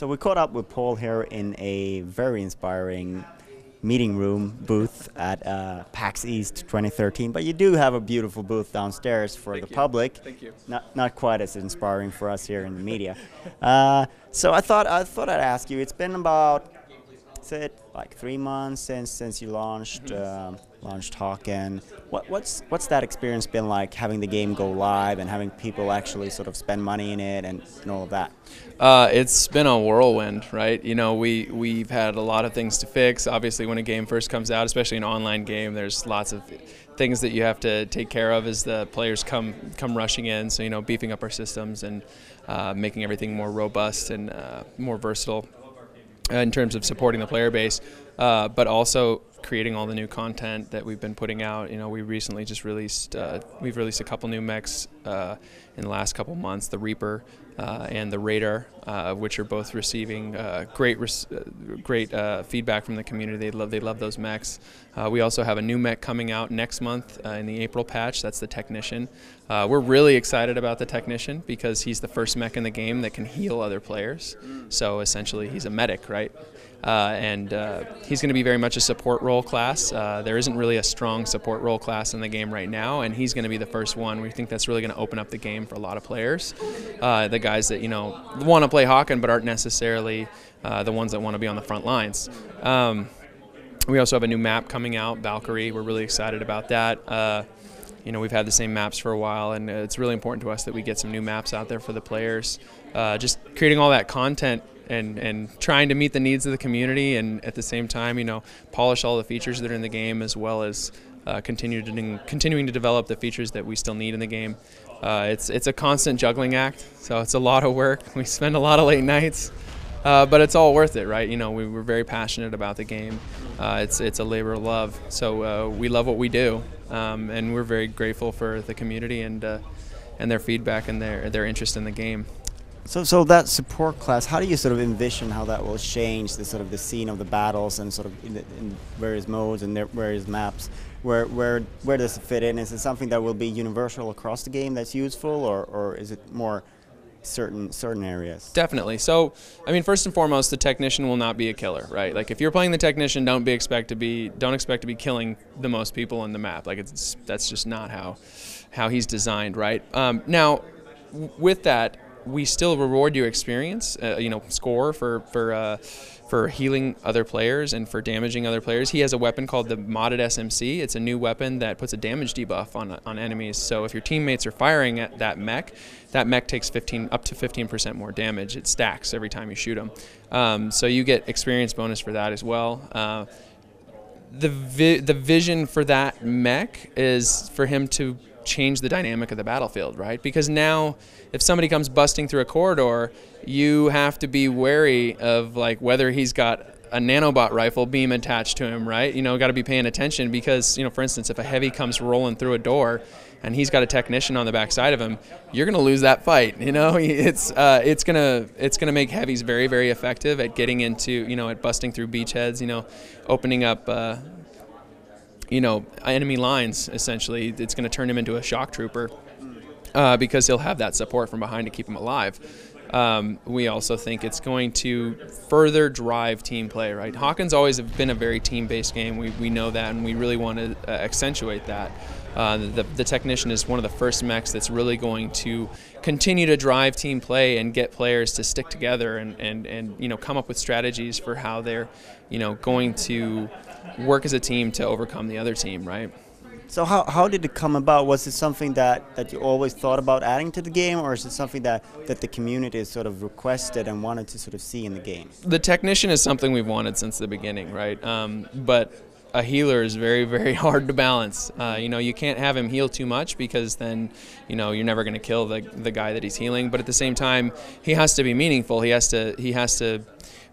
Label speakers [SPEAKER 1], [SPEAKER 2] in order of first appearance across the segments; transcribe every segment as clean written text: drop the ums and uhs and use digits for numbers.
[SPEAKER 1] So we caught up with Paul here in a very inspiring meeting room booth at PAX East 2013. But you do have a beautiful booth downstairs for the public.
[SPEAKER 2] Thank you.
[SPEAKER 1] Not quite as inspiring for us here in the media. So I thought I'd ask you. It's been about, say, like 3 months since you launched launched Hawken. What's that experience been like, having the game go live and having people actually sort of spend money in it and all of that?
[SPEAKER 2] It's been a whirlwind, right? You know, we've had a lot of things to fix. Obviously, when a game first comes out, especially an online game, there's lots of things that you have to take care of as the players come rushing in. So, you know, beefing up our systems and making everything more robust and more versatile in terms of supporting the player base, but also creating all the new content that we've been putting out. You know, we recently just released, we've released a couple new mechs in the last couple months, the Reaper and the Raider, which are both receiving great feedback from the community. They love those mechs. We also have a new mech coming out next month in the April patch. That's the Technician. We're really excited about the Technician because he's the first mech in the game that can heal other players. So essentially he's a medic, right? And he's going to be very much a support role class. There isn't really a strong support role class in the game right now, and he's going to be the first one. We think that's really going to open up the game for a lot of players. The guys that, you know, want to play Hawken but aren't necessarily the ones that want to be on the front lines. We also have a new map coming out, Valkyrie. We're really excited about that. You know, we've had the same maps for a while, and it's really important to us that we get some new maps out there for the players. Just creating all that content and trying to meet the needs of the community, and at the same time, you know, polish all the features that are in the game, as well as continuing to develop the features that we still need in the game. It's a constant juggling act, so it's a lot of work. We spend a lot of late nights, but it's all worth it, right? You know, we're very passionate about the game. It's a labor of love, so we love what we do, and we're very grateful for the community and their feedback and their interest in the game.
[SPEAKER 1] So that support class, how do you sort of envision how that will change the sort of the scene of the battles and sort of in various modes and various maps? Where does it fit in? Is it something that will be universal across the game that's useful, or is it more certain areas?
[SPEAKER 2] Definitely. So, I mean, first and foremost, the Technician will not be a killer, right? Like, if you're playing the Technician, don't expect to be killing the most people on the map. Like, that's just not how he's designed, right? Now, with that, we still reward your experience, you know, score for healing other players and for damaging other players. He has a weapon called the modded SMC. It's a new weapon that puts a damage debuff on enemies. So if your teammates are firing at that mech takes up to 15% more damage. It stacks every time you shoot them. So you get experience bonus for that as well. The vision for that mech is for him to change the dynamic of the battlefield, right? Because now if somebody comes busting through a corridor, you have to be wary of, like, whether he's got a nanobot rifle beam attached to him, right? You know, got to be paying attention because, you know, for instance, if a heavy comes rolling through a door and he's got a Technician on the back side of him, you're going to lose that fight. You know, it's gonna make heavies very, very effective at getting into, you know, at busting through beachheads, you know, opening up you know, enemy lines. Essentially, it's going to turn him into a shock trooper because he'll have that support from behind to keep him alive. We also think it's going to further drive team play, right? Hawken's always been a very team-based game. We know that, and we really want to accentuate that. The Technician is one of the first mechs that's really going to continue to drive team play and get players to stick together and you know, come up with strategies for how they're, you know, going to work as a team to overcome the other team, right?
[SPEAKER 1] So how did it come about? Was it something that you always thought about adding to the game, or is it something that the community sort of requested and wanted to sort of see in the game?
[SPEAKER 2] The Technician is something we've wanted since the beginning, right? But a healer is very, very hard to balance. You know, you can't have him heal too much because then, you know, you're never going to kill the guy that he's healing. But at the same time, he has to be meaningful. He has to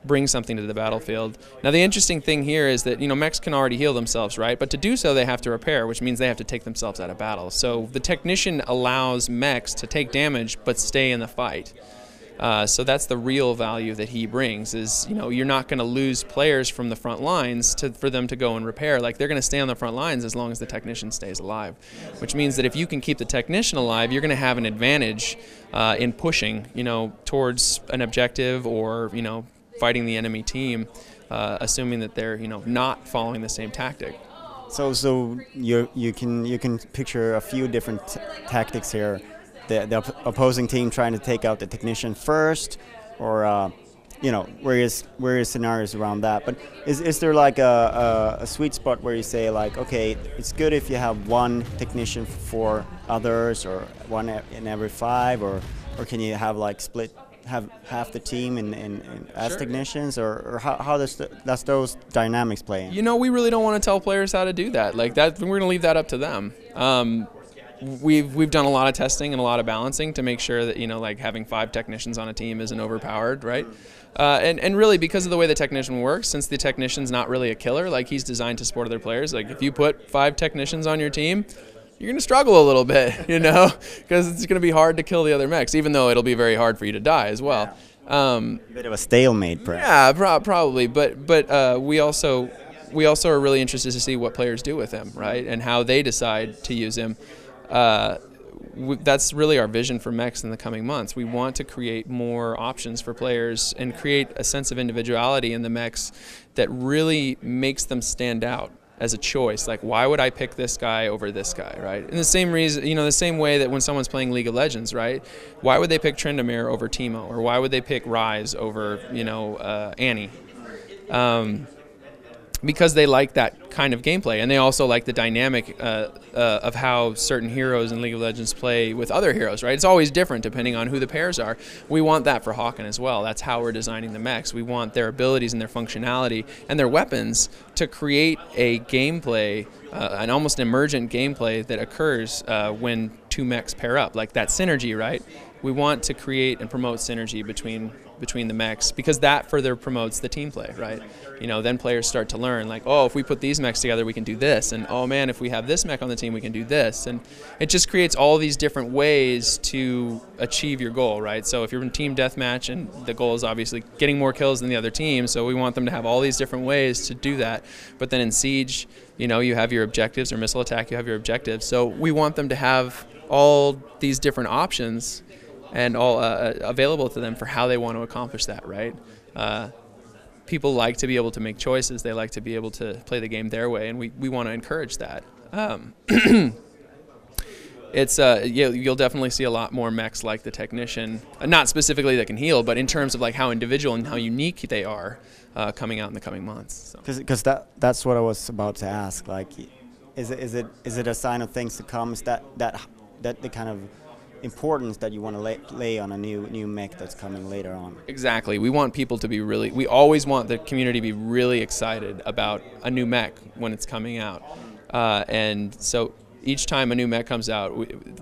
[SPEAKER 2] bring something to the battlefield. Now, the interesting thing here is that, you know, mechs can already heal themselves, right? But to do so, they have to repair, which means they have to take themselves out of battle. So the Technician allows mechs to take damage but stay in the fight. So that's the real value that he brings is, you're not going to lose players from the front lines for them to go and repair. Like, they're going to stay on the front lines as long as the technician stays alive, which means that if you can keep the technician alive, you're going to have an advantage in pushing, towards an objective or, fighting the enemy team, assuming that they're, not following the same tactic.
[SPEAKER 1] So you can picture a few different tactics here. The opposing team trying to take out the technician first, or various scenarios around that. But is there like a sweet spot where you say like, okay, it's good if you have one technician for others, or one in every 5, or can you have like have half the team in as
[SPEAKER 2] Sure.
[SPEAKER 1] technicians, or how does those dynamics play in?
[SPEAKER 2] We really don't want to tell players how to do that. Like that, we're going to leave that up to them. We've done a lot of testing and a lot of balancing to make sure that like having 5 technicians on a team isn't overpowered, right? And really because of the way the technician works, since the technician's not really a killer, like he's designed to support other players. Like if you put 5 technicians on your team, you're going to struggle a little bit, because it's going to be hard to kill the other mechs, even though it'll be very hard for you to die as well.
[SPEAKER 1] A bit of a stalemate, perhaps.
[SPEAKER 2] Yeah, probably. But we also are really interested to see what players do with him, right, and how they decide to use him. That's really our vision for mechs in the coming months. We want to create more options for players and create a sense of individuality in the mechs that really makes them stand out as a choice. Like, why would I pick this guy over this guy, right? In the same reason, the same way that when someone's playing League of Legends, right? Why would they pick Tryndamere over Teemo, or why would they pick Ryze over, Annie? Because they like that kind of gameplay, and they also like the dynamic of how certain heroes in League of Legends play with other heroes, right? It's always different depending on who the pairs are. We want that for Hawken as well. That's how we're designing the mechs. We want their abilities and their functionality and their weapons to create a gameplay, an almost emergent gameplay that occurs when 2 mechs pair up, like that synergy, right? We want to create and promote synergy between the mechs, because that further promotes the team play, right? Then players start to learn, like, oh, if we put these mechs together, we can do this, and oh man, if we have this mech on the team, we can do this, and it just creates all these different ways to achieve your goal, right? So if you're in team deathmatch, and the goal is obviously getting more kills than the other team, so we want them to have all these different ways to do that. But then in Siege, you have your objectives, or missile attack, you have your objectives, so we want them to have all these different options and all available to them for how they want to accomplish that, right? People like to be able to make choices. They like to be able to play the game their way, and we want to encourage that. It's you'll definitely see a lot more mechs like the technician, not specifically that can heal, but in terms of like how individual and how unique they are, coming out in the coming months.
[SPEAKER 1] Because that's what I was about to ask. Like, is it a sign of things to come? Is that the kind of importance that you want to lay on a new mech that's coming later on?
[SPEAKER 2] Exactly. We want people to be we always want the community to be really excited about a new mech when it's coming out, and so each time a new mech comes out,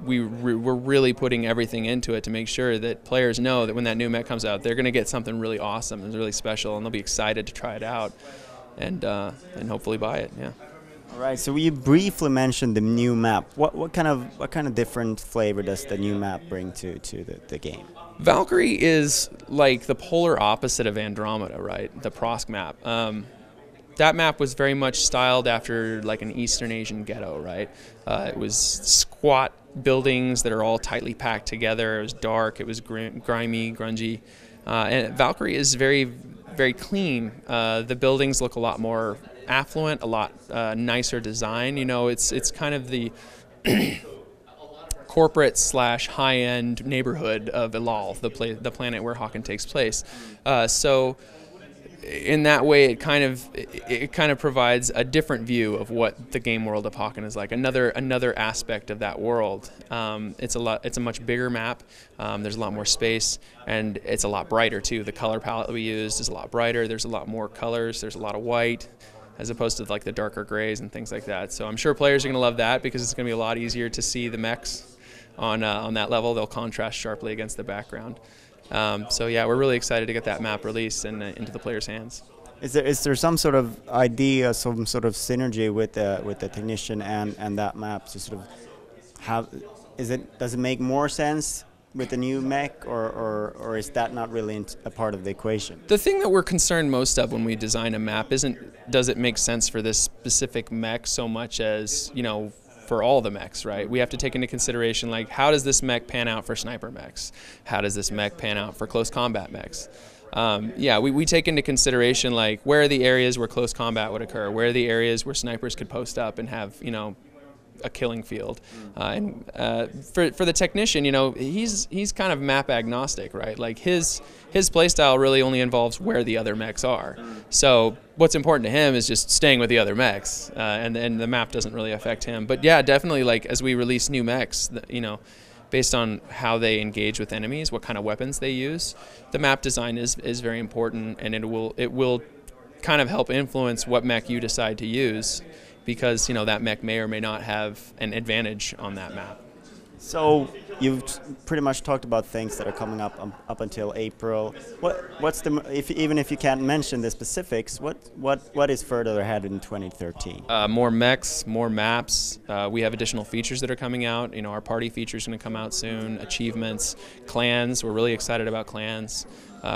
[SPEAKER 2] we're really putting everything into it to make sure that players know that when that new mech comes out, they're going to get something really awesome and really special, and they'll be excited to try it out and hopefully buy it. Yeah.
[SPEAKER 1] All right, so you briefly mentioned the new map. What kind of different flavor does the new map bring to the game?
[SPEAKER 2] Valkyrie is like the polar opposite of Andromeda, right? The Prosk map. That map was very much styled after like an Eastern Asian ghetto, right? It was squat buildings that are all tightly packed together. It was dark. It was grimy, grungy. And Valkyrie is very, very clean. The buildings look a lot more affluent, a lot nicer design. It's kind of the corporate / high-end neighborhood of Ilal, the planet where Hawken takes place. So in that way, it kind of provides a different view of what the game world of Hawken is like. Another aspect of that world. It's a much bigger map. There's a lot more space, and it's a lot brighter too. The color palette we used is a lot brighter. There's a lot more colors. There's a lot of white, as opposed to like the darker grays and things like that. So I'm sure players are going to love that, because it's going to be a lot easier to see the mechs on that level. They'll contrast sharply against the background. So yeah, we're really excited to get that map released and into the players' hands.
[SPEAKER 1] Is there some sort of idea, some sort of synergy with the technician and that map to sort of have? Does it make more sense with the new mech, or is that not really a part of the equation?
[SPEAKER 2] The thing that we're concerned most of when we design a map isn't does it make sense for this specific mech so much as, you know, for all the mechs, right? We have to take into consideration, like, how does this mech pan out for sniper mechs? How does this mech pan out for close combat mechs? Yeah, we take into consideration, like, where are the areas where close combat would occur? Where are the areas where snipers could post up and have, you know, a killing field? For the technician, you know, he's kind of map agnostic, right? Like, his playstyle really only involves where the other mechs are. So what's important to him is just staying with the other mechs, and the map doesn't really affect him. But yeah, definitely, like, as we release new mechs, you know, based on how they engage with enemies, what kind of weapons they use, the map design is very important, and it will kind of help influence what mech you decide to use, because, you know, that mech may or may not have an advantage on that map.
[SPEAKER 1] So you've pretty much talked about things that are coming up until April. What's even if you can't mention the specifics, what is further ahead in 2013?
[SPEAKER 2] More mechs, more maps. We have additional features that are coming out. You know, our party feature is going to come out soon. Achievements, clans. We're really excited about clans.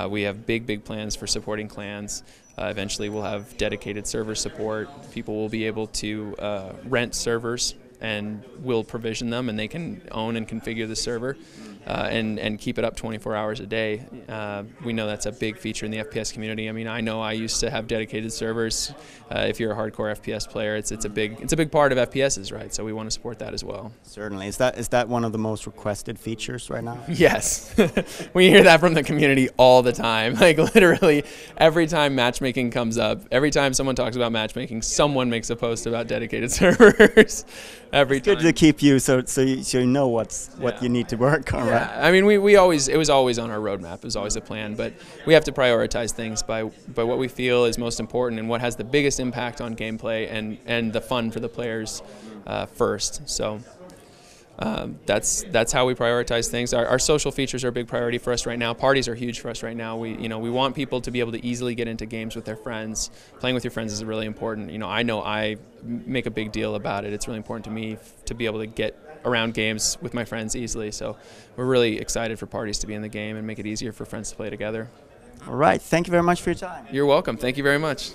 [SPEAKER 2] We have big plans for supporting clans. Eventually, we'll have dedicated server support. People will be able to rent servers, and we'll provision them, and they can own and configure the server and keep it up 24 hours a day. We know that's a big feature in the FPS community. I mean, I know I used to have dedicated servers. If you're a hardcore FPS player, it's a big part of FPSs, right? So we want to support that as well.
[SPEAKER 1] Certainly. Is that one of the most requested features right now?
[SPEAKER 2] Yes. We hear that from the community all the time. Like, literally every time matchmaking comes up, every time someone talks about matchmaking, someone makes a post about dedicated servers. Every time.
[SPEAKER 1] Good to keep you so you know what you need to work on, right?
[SPEAKER 2] I mean, it was always on our roadmap. It was always a plan, but we have to prioritize things by what we feel is most important and what has the biggest impact on gameplay and the fun for the players first. So that's how we prioritize things. Our social features are a big priority for us right now. Parties are huge for us right now. We want people to be able to easily get into games with their friends. Playing with your friends is really important. I know I make a big deal about it. It's really important to me to be able to get around games with my friends easily. So we're really excited for parties to be in the game and make it easier for friends to play together.
[SPEAKER 1] All right. Thank you very much for your time.
[SPEAKER 2] You're welcome. Thank you very much.